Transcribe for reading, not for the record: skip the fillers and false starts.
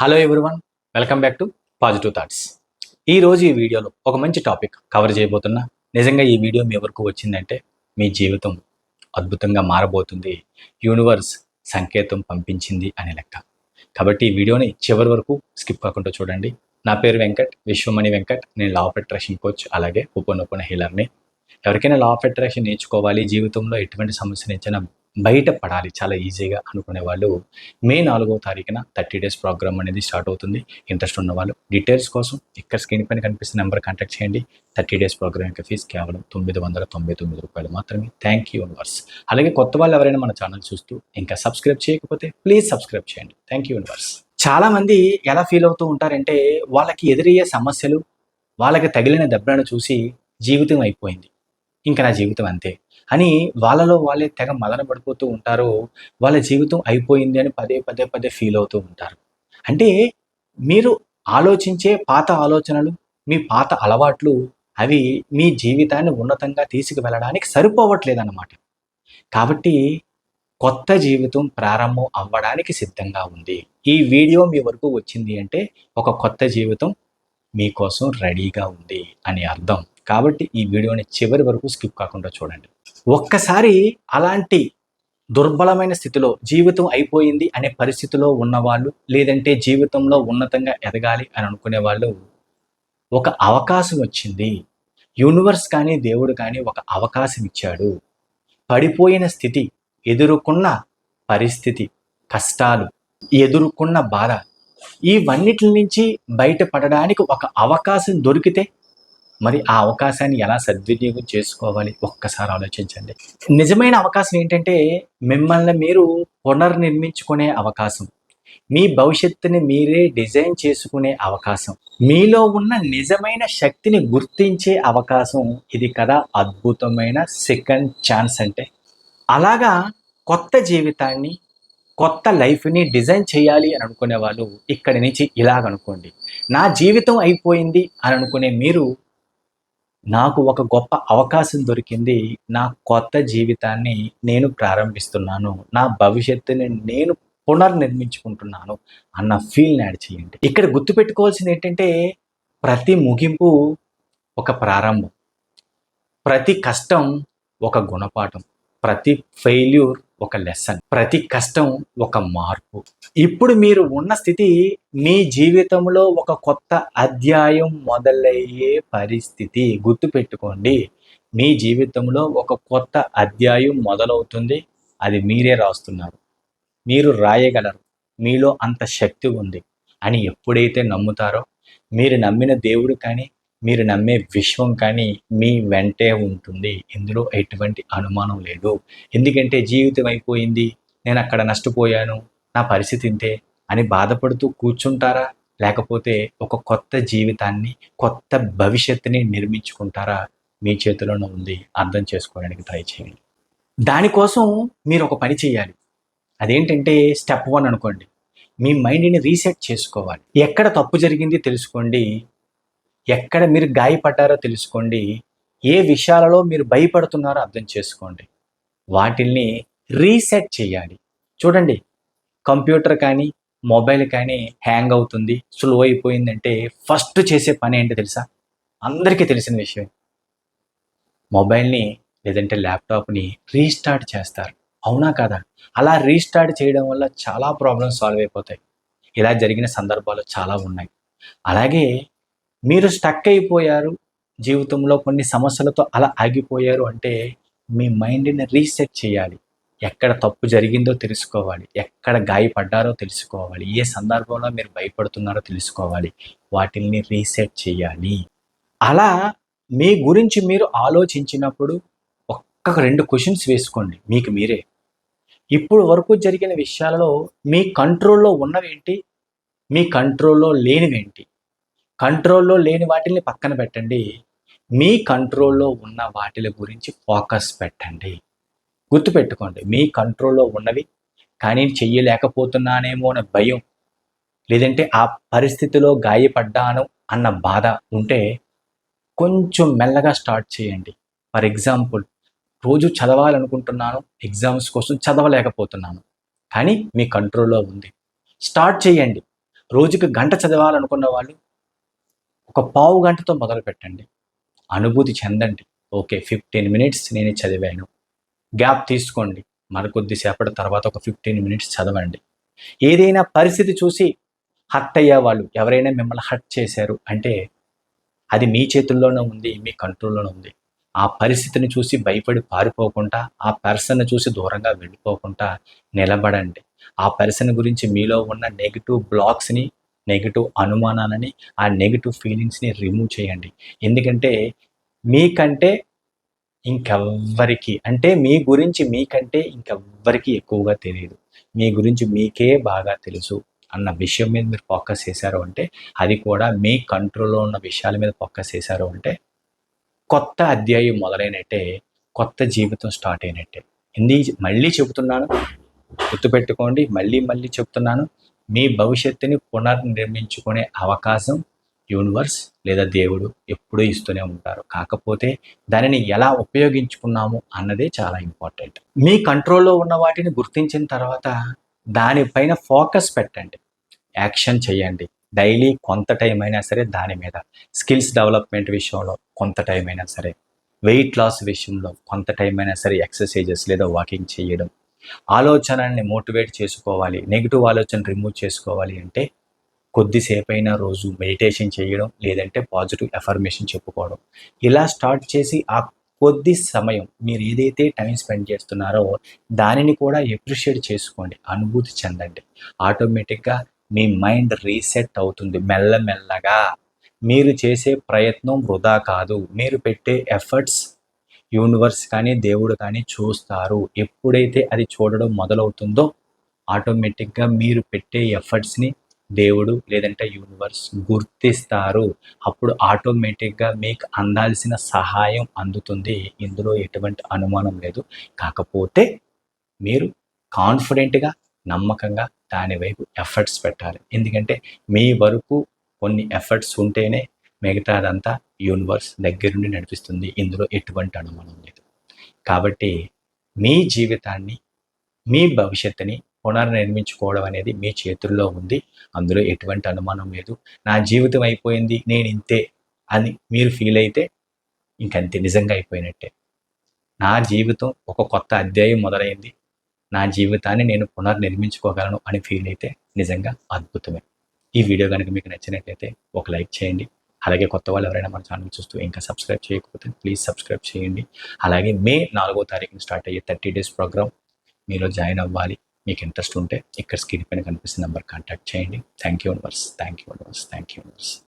Hello everyone, welcome back to positive thoughts. ఈరోజు ఈ వీడియోలో ఒక మంచి టాపిక్ కవర్ చేయబోతున్నా. నిజంగా ఈ వీడియో మీ వరకు వచ్చిందంటే మీ జీవితం అద్భుతంగా మారబోతుంది. యూనివర్స్ సంకేతం పంపించింది అనే లెక్క. కాబట్టి ఈ వీడియోని చివరి వరకు స్కిప్ కాకుండా చూడండి. నా పేరు వెంకట్, విశ్వమణి వెంకట్. నేను లా ఆఫ్ అట్రాక్షన్ కోచ్, అలాగే హోపోనోపోనో హీలర్ని. ఎవరికైనా లా ఆఫ్ అట్రాక్షన్ నేర్చుకోవాలి, జీవితంలో ఎటువంటి సమస్య నుంచైనా బయటపడాలి చాలా ఈజీగా అనుకునే వాళ్ళు మే 4వ తారీఖున 30 డేస్ ప్రోగ్రామ్ అనేది స్టార్ట్ అవుతుంది. ఇంట్రెస్ట్ ఉన్న వాళ్ళు డీటెయిల్స్ కోసం ఇక్కడ స్క్రీన్ పైన కనిపిస్తున్న నెంబర్ కాంటాక్ట్ చేయండి. 30 డేస్ ప్రోగ్రామ్ యొక్క ఫీజు కేవలం ₹999 మాత్రమే. Thank you universe. అలాగే కొత్త వాళ్ళు ఎవరైనా మన ఛానల్ చూస్తూ ఇంకా సబ్స్క్రైబ్ చేయకపోతే ప్లీజ్ సబ్స్క్రైబ్ చేయండి. Thank you universe. చాలామంది ఎలా ఫీల్ అవుతూ ఉంటారంటే వాళ్ళకి ఎదురయ్యే సమస్యలు, వాళ్ళకి తగిలిన దెబ్బలను చూసి జీవితం అయిపోయింది, ఇంకా నా జీవితం అంతే అని వాళ్ళలో వాళ్ళే తెగ మదన పడిపోతూ ఉంటారు. వాళ్ళ జీవితం అయిపోయింది అని పదే పదే పదే ఫీల్ అవుతూ ఉంటారు. అంటే మీరు ఆలోచించే పాత ఆలోచనలు, మీ పాత అలవాట్లు అవి మీ జీవితాన్ని ఉన్నతంగా తీసుకువెళ్ళడానికి సరిపోవట్లేదన్నమాట. కాబట్టి కొత్త జీవితం ప్రారంభం అవ్వడానికి సిద్ధంగా ఉంది. ఈ వీడియో మీ వరకు వచ్చింది అంటే ఒక కొత్త జీవితం మీకోసం రెడీగా ఉంది అని అర్థం. కాబట్టి ఈ వీడియోని చివరి వరకు స్కిప్ కాకుండా చూడండి. ఒక్కసారి అలాంటి దుర్బలమైన స్థితిలో జీవితం అయిపోయింది అనే పరిస్థితిలో ఉన్నవాళ్ళు, లేదంటే జీవితంలో ఉన్నతంగా ఎదగాలి అని అనుకునే వాళ్ళు, ఒక అవకాశం వచ్చింది. యూనివర్స్ కానీ దేవుడు కానీ ఒక అవకాశం ఇచ్చాడు. పడిపోయిన స్థితి, ఎదుర్కొన్న పరిస్థితి, కష్టాలు, ఎదుర్కొన్న బాధ, ఇవన్నిటి నుంచి బయటపడడానికి ఒక అవకాశం దొరికితే మరి ఆ అవకాశాన్ని ఎలా సద్వినియోగం చేసుకోవాలి ఒక్కసారి ఆలోచించండి. నిజమైన అవకాశం ఏంటంటే మిమ్మల్ని మీరు పునర్నిర్మించుకునే అవకాశం, మీ భవిష్యత్తుని మీరే డిజైన్ చేసుకునే అవకాశం, మీలో ఉన్న నిజమైన శక్తిని గుర్తించే అవకాశం. ఇది కదా అద్భుతమైన సెకండ్ ఛాన్స్ అంటే. అలాగా కొత్త జీవితాన్ని, కొత్త లైఫ్ని డిజైన్ చేయాలి అని అనుకునే వాళ్ళు ఇక్కడి నుంచి ఇలాగనుకోండి. నా జీవితం అయిపోయింది అని అనుకునే మీరు, నాకు ఒక గొప్ప అవకాశం దొరికింది, నా కొత్త జీవితాన్ని నేను ప్రారంభిస్తున్నాను, నా భవిష్యత్తుని నేను పునర్నిర్మించుకుంటున్నాను అన్న ఫీల్ని యాడ్ చేయండి. ఇక్కడ గుర్తుపెట్టుకోవాల్సింది ఏంటంటే ప్రతి ముగింపు ఒక ప్రారంభం, ప్రతి కష్టం ఒక గుణపాఠం, ప్రతి ఫెయిల్యూర్ ఒక లెసన్, ప్రతి కష్టం ఒక మార్పు. ఇప్పుడు మీరు ఉన్న స్థితి మీ జీవితంలో ఒక కొత్త అధ్యాయం మొదలయ్యే పరిస్థితి. గుర్తుపెట్టుకోండి, మీ జీవితంలో ఒక కొత్త అధ్యాయం మొదలవుతుంది. అది మీరే రాస్తున్నారు, మీరు రాయగలరు, మీలో అంత శక్తి ఉంది అని ఎప్పుడైతే నమ్ముతారో, మీరు నమ్మిన దేవుడు కానీ, మీరు నమ్మే విశ్వం కానీ మీ వెంటే ఉంటుంది. ఇందులో ఎటువంటి అనుమానం లేదు. ఎందుకంటే జీవితం అయిపోయింది, నేను అక్కడ నష్టపోయాను, నా పరిస్థితి ఇంతే అని బాధపడుతూ కూర్చుంటారా? లేకపోతే ఒక కొత్త జీవితాన్ని, కొత్త భవిష్యత్తుని నిర్మించుకుంటారా? మీ చేతిలోనే ఉంది. అర్థం చేసుకోవడానికి ట్రై చేయండి. దానికోసం మీరు ఒక పని చేయాలి. అదేంటంటే స్టెప్ 1 అనుకోండి. మీ మైండ్ని రీసెట్ చేసుకోవాలి. ఎక్కడ తప్పు జరిగింది తెలుసుకోండి, ఎక్కడ మీరు గాయపడ్డారో తెలుసుకోండి, ఏ విషయాలలో మీరు భయపడుతున్నారో అర్థం చేసుకోండి. వాటిల్ని రీసెట్ చేయాలి. చూడండి, కంప్యూటర్ కానీ మొబైల్ కానీ హ్యాంగ్ అవుతుంది, స్లో అయిపోయిందంటే ఫస్ట్ చేసే పని ఏంటో తెలుసా? అందరికీ తెలిసిన విషయం. మొబైల్ని లేదంటే ల్యాప్టాప్ని రీస్టార్ట్ చేస్తారు. అవునా కాదా? అలా రీస్టార్ట్ చేయడం వల్ల చాలా ప్రాబ్లమ్స్ సాల్వ్ అయిపోతాయి. ఇలా జరిగిన సందర్భాలు చాలా ఉన్నాయి. అలాగే మీరు స్టక్ అయిపోయారు, జీవితంలో కొన్ని సమస్యలతో అలా ఆగిపోయారు అంటే మీ మైండ్ని రీసెట్ చేయాలి. ఎక్కడ తప్పు జరిగిందో తెలుసుకోవాలి, ఎక్కడ గాయపడ్డారో తెలుసుకోవాలి, ఏ సందర్భంలో మీరు భయపడుతున్నారో తెలుసుకోవాలి. వాటిల్ని రీసెట్ చేయాలి. అలా మీ గురించి మీరు ఆలోచించినప్పుడు ఒక్క 2 క్వశ్చన్స్ వేసుకోండి మీకు మీరే. ఇప్పుడు వరకు జరిగిన విషయాలలో మీ కంట్రోల్లో ఉన్నవేంటి, మీ కంట్రోల్లో లేనివేంటి? కంట్రోల్లో లేని వాటిని పక్కన పెట్టండి, మీ కంట్రోల్లో ఉన్న వాటిల గురించి ఫోకస్ పెట్టండి. గుర్తుపెట్టుకోండి, మీ కంట్రోల్లో ఉన్నవి కానీ చెయ్యలేకపోతున్నానేమో అనే భయం, లేదంటే ఆ పరిస్థితిలో గాయపడ్డాను అన్న బాధ ఉంటే కొంచెం మెల్లగా స్టార్ట్ చేయండి. ఫర్ ఎగ్జాంపుల్, రోజు చదవాలనుకుంటున్నాను, ఎగ్జామ్స్ కోసం చదవలేకపోతున్నాను, కానీ మీ కంట్రోల్లో ఉంది. స్టార్ట్ చేయండి. రోజుకి గంట చదవాలనుకున్న వాళ్ళు ఒక పావు గంటతో మొదలు పెట్టండి. అనుభూతి చెందండి. ఓకే, 15 మినిట్స్ నేను చదివాను. గ్యాప్ తీసుకోండి. మరికొద్ది సేపటి తర్వాత ఒక 15 మినిట్స్ చదవండి. ఏదైనా పరిస్థితి చూసి హర్ట్ అయ్యేవాళ్ళు, ఎవరైనా మిమ్మల్ని హర్ట్ చేశారు అంటే అది మీ చేతుల్లోనే ఉంది, మీ కంట్రోల్‌లోనే ఉంది. ఆ పరిస్థితిని చూసి భయపడి పారిపోకుండా, ఆ పర్సన్‌ని చూసి దూరంగా వెళ్ళిపోకుండా నిలబడండి. ఆ పర్సన్ గురించి మీలో ఉన్న నెగెటివ్ బ్లాక్స్‌ని, నెగెటివ్ అనుమానాలని, ఆ నెగెటివ్ ఫీలింగ్స్‌ని రిమూవ్ చేయండి. ఎందుకంటే మీకంటే ఇంకెవ్వరికి, అంటే మీ గురించి మీకంటే ఇంకెవ్వరికి ఎక్కువగా తెలీదు. మీ గురించి మీకే బాగా తెలుసు అన్న విషయం మీద మీరు ఫోకస్ చేశారు అంటే, అది కూడా మీ కంట్రోల్‌లో ఉన్న విషయాల మీద ఫోకస్ చేశారు అంటే, కొత్త అధ్యాయం మొదలైనట్టే, కొత్త జీవితం స్టార్ట్ అయినట్టే. మళ్ళీ చెబుతున్నాను, గుర్తుపెట్టుకోండి. మళ్ళీ మళ్ళీ చెప్తున్నాను. మీ భవిష్యత్తుని పునర్నిర్మించుకునే అవకాశం యూనివర్స్ లేదా దేవుడు ఎప్పుడూ ఇస్తూనే ఉంటారు. కాకపోతే దానిని ఎలా ఉపయోగించుకున్నాము అన్నదే చాలా ఇంపార్టెంట్. మీ కంట్రోల్‌లో ఉన్న వాటిని గుర్తించిన తర్వాత దానిపైన ఫోకస్ పెట్టండి. యాక్షన్ చేయండి. డైలీ కొంత టైం అయినా సరే దాని మీద. స్కిల్స్ డెవలప్‌మెంట్ విషయంలో కొంత టైం అయినా సరే, వెయిట్ లాస్ విషయంలో కొంత టైం అయినా సరే ఎక్సర్‌సైజెస్ లేదా వాకింగ్ చేయడం. ఆలోచనల్ని మోటివేట్ చేసుకోవాలి. నెగెటివ్ ఆలోచన రిమూవ్ చేసుకోవాలి అంటే కొద్దిసేపైనా రోజు మెడిటేషన్ చేయడం, లేదంటే పాజిటివ్ అఫర్మేషన్ చెప్పుకోవడం. ఇలా స్టార్ట్ చేసి ఆ కొద్ది సమయం మీరు ఏదైతే టైం స్పెండ్ చేస్తున్నారో దానిని కూడా అప్రిషియేట్ చేసుకోండి. అనుభూతి చెందండి. ఆటోమేటిక్‌గా మీ మైండ్ రీసెట్ అవుతుంది మెల్లమెల్లగా. మీరు చేసే ప్రయత్నం వృధా కాదు. మీరు పెట్టే ఎఫర్ట్స్ యూనివర్స్ కానీ, దేవుడు కానీ చూస్తారు. ఎప్పుడైతే అది చూడడం మొదలవుతుందో ఆటోమేటిక్‌గా మీరు పెట్టే ఎఫర్ట్స్‌ని దేవుడు లేదంటే యూనివర్స్ గుర్తిస్తారు. అప్పుడు ఆటోమేటిక్‌గా మీకు అందాల్సిన సహాయం అందుతుంది. ఇందులో ఎటువంటి అనుమానం లేదు. కాకపోతే మీరు కాన్ఫిడెంట్‌గా, నమ్మకంగా దాని వైపు ఎఫర్ట్స్ పెట్టాలి. ఎందుకంటే మీ వరకు కొన్ని ఎఫర్ట్స్ ఉంటేనే మిగతాదంతా యూనివర్స్ దగ్గరుండి నడిపిస్తుంది. ఇందులో ఎటువంటి అనుమానం లేదు. కాబట్టి మీ జీవితాన్ని, మీ భవిష్యత్తుని పునర్నిర్మించుకోవడం అనేది మీ చేతుల్లో ఉంది. అందులో ఎటువంటి అనుమానం లేదు. నా జీవితం అయిపోయింది, నేనింతే అని మీరు ఫీల్ అయితే ఇంకంతే, నిజంగా అయిపోయినట్టే. నా జీవితం ఒక కొత్త అధ్యాయం మొదలైంది. నా జీవితాన్ని నేను పునర్నిర్మించుకోగలను అని ఫీల్ అయితే నిజంగా అద్భుతమే. ఈ వీడియో గనుక మీకు నచ్చినట్లయితే ఒక లైక్ చేయండి. అలాగే కొత్త వాళ్ళు ఎవరైనా మన ఛానల్ చూస్తూ ఇంకా సబ్స్క్రైబ్ చేయకపోతే ప్లీజ్ సబ్స్క్రైబ్ చేయండి. అలాగే మే 4వ తారీఖున స్టార్ట్ అయ్యే 30 డేస్ ప్రోగ్రామ్ మీలో జాయిన్ అవ్వాలి. మీకు ఇంట్రెస్ట్ ఉంటే ఇక్కడ స్క్రీన్ పైన కనిపిస్తున్న నెంబర్ కాంటాక్ట్ చేయండి. Thank you universe. Thank you universe. Thank you universe.